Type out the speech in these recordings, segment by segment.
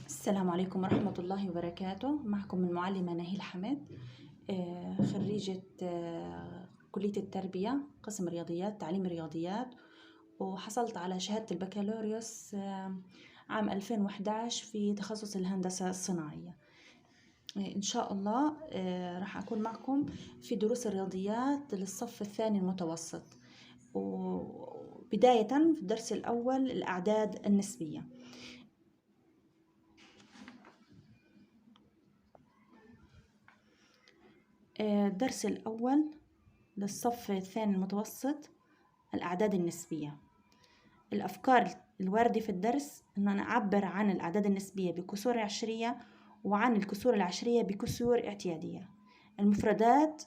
السلام عليكم ورحمة الله وبركاته. معكم المعلمة نهيل حمد، خريجة كلية التربية قسم رياضيات، تعليم الرياضيات، وحصلت على شهادة البكالوريوس عام 2011 في تخصص الهندسة الصناعية. إن شاء الله راح أكون معكم في دروس الرياضيات للصف الثاني المتوسط، وبداية في الدرس الأول الأعداد النسبية. الدرس الأول للصف الثاني المتوسط الأعداد النسبية. الأفكار الواردة في الدرس أن أنا أعبر عن الأعداد النسبية بكسور عشرية، وعن الكسور العشرية بكسور اعتيادية. المفردات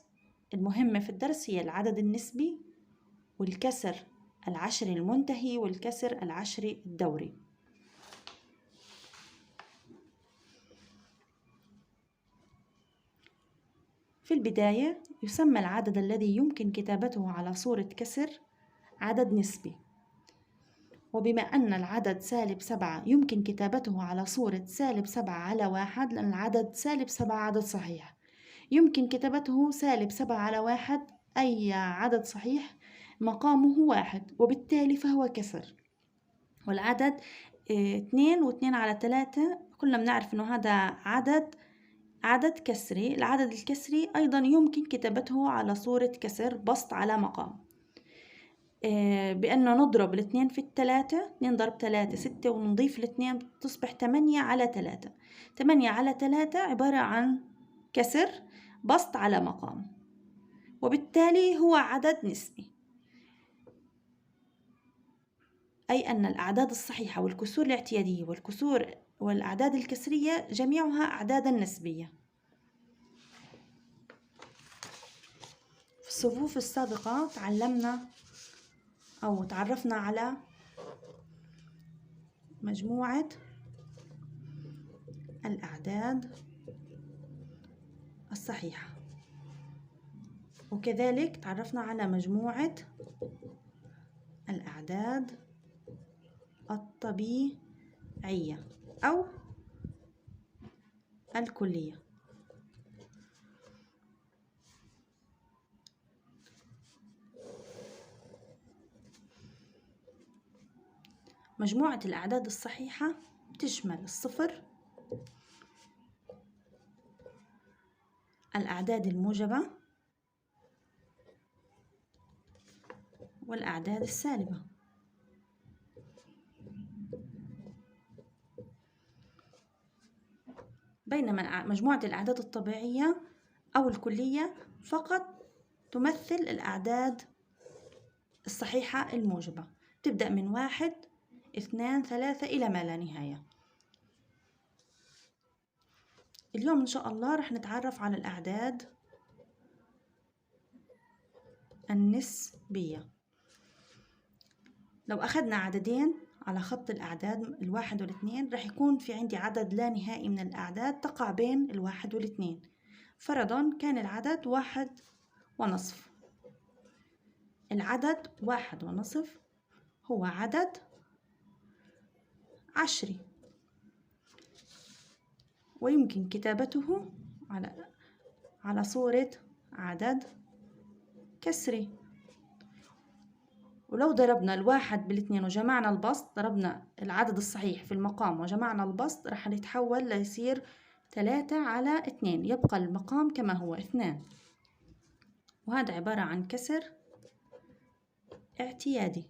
المهمة في الدرس هي العدد النسبي، والكسر العشري المنتهي، والكسر العشري الدوري. في البداية يسمى العدد الذي يمكن كتابته على صورة كسر عدد نسبي، وبما أن العدد -7 يمكن كتابته على صورة -7/1، لأن العدد -7 عدد صحيح، يمكن كتابته -7/1، أي عدد صحيح مقامه 1، وبالتالي فهو كسر. والعدد 2 و2/3 كلنا بنعرف أنه هذا عدد كسري. العدد الكسري أيضا يمكن كتابته على صورة كسر بسط على مقام، بأنه نضرب 2 في 3، 2 ضرب 3 6، ونضيف 2 تصبح 8/3. 8/3 عبارة عن كسر بسط على مقام، وبالتالي هو عدد نسبي، أي أن الأعداد الصحيحة والكسور الاعتيادية والكسور والأعداد الكسرية جميعها أعدادا نسبية. في الصفوف السابقة تعرفنا على مجموعة الأعداد الصحيحة، وكذلك تعرفنا على مجموعة الأعداد الطبيعية أو الكلية. مجموعة الأعداد الصحيحة تشمل الصفر، الأعداد الموجبة، والأعداد السالبة. بينما مجموعة الأعداد الطبيعية أو الكلية فقط تمثل الأعداد الصحيحة الموجبة، تبدأ من 1 2 3 إلى ما لا نهاية. اليوم إن شاء الله رح نتعرف على الأعداد النسبية. لو أخذنا عددين على خط الأعداد 1 و2، رح يكون في عندي عدد لا نهائي من الأعداد تقع بين 1 و2. فرضاً كان العدد 1.5. العدد 1.5 هو عدد عشري، ويمكن كتابته على صورة عدد كسري. ولو ضربنا 1 بال2 وجمعنا البسط، ضربنا العدد الصحيح في المقام وجمعنا البسط، رح نتحول ليصير 3/2، يبقى المقام كما هو 2، وهذا عبارة عن كسر اعتيادي.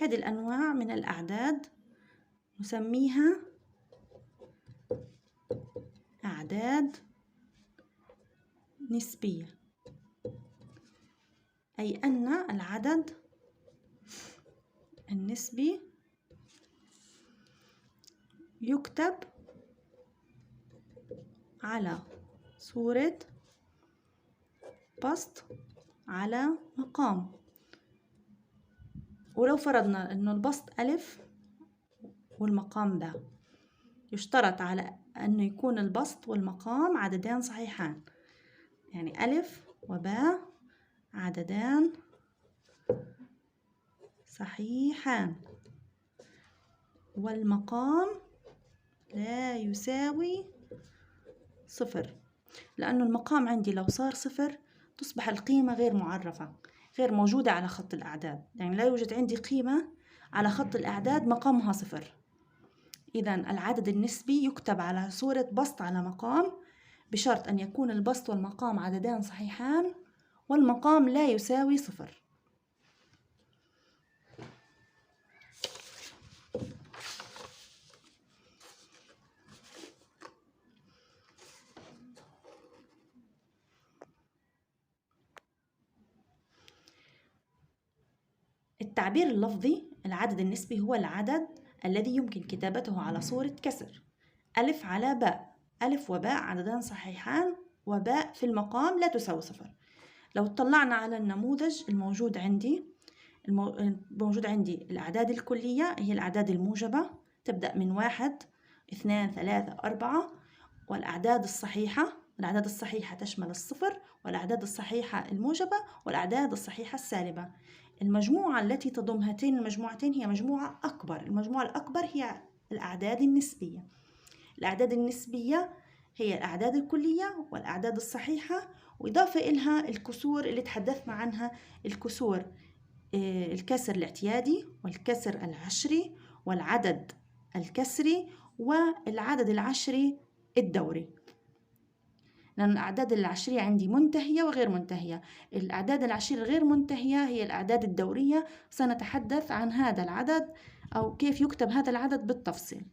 هذه الأنواع من الأعداد نسميها أعداد نسبية، أي أن العدد النسبي يكتب على صورة بسط على مقام. ولو فرضنا أنه البسط ألف والمقام باء، يشترط على أنه يكون البسط والمقام عددان صحيحان، يعني ألف وباء عددان صحيحان. والمقام لا يساوي صفر، لأنه المقام عندي لو صار صفر تصبح القيمة غير معرفة، غير موجودة على خط الأعداد، يعني لا يوجد عندي قيمة على خط الأعداد مقامها صفر. إذن العدد النسبي يكتب على صورة بسط على مقام، بشرط أن يكون البسط والمقام عددان صحيحان والمقام لا يساوي صفر. التعبير اللفظي: العدد النسبي هو العدد الذي يمكن كتابته على صورة كسر ألف على باء، ألف وباء عددان صحيحان وباء في المقام لا تساوي صفر. لو اطلعنا على النموذج الموجود عندي، الأعداد الكلية هي الأعداد الموجبة تبدأ من 1 2 3 4، والأعداد الصحيحة تشمل الصفر والأعداد الصحيحة الموجبة والأعداد الصحيحة السالبة. المجموعة التي تضم هاتين المجموعتين هي مجموعة أكبر. المجموعة الأكبر هي الأعداد النسبية. الأعداد النسبية هي الأعداد الكلية والأعداد الصحيحة، وإضافة إلها الكسور اللي تحدثنا عنها، الكسور الكسر الاعتيادي والكسر العشري والعدد الكسري والعدد العشري الدوري. لأن الأعداد العشرية عندي منتهية وغير منتهية. الأعداد العشرية الغير منتهية هي الأعداد الدورية، سنتحدث عن هذا العدد أو كيف يكتب هذا العدد بالتفصيل.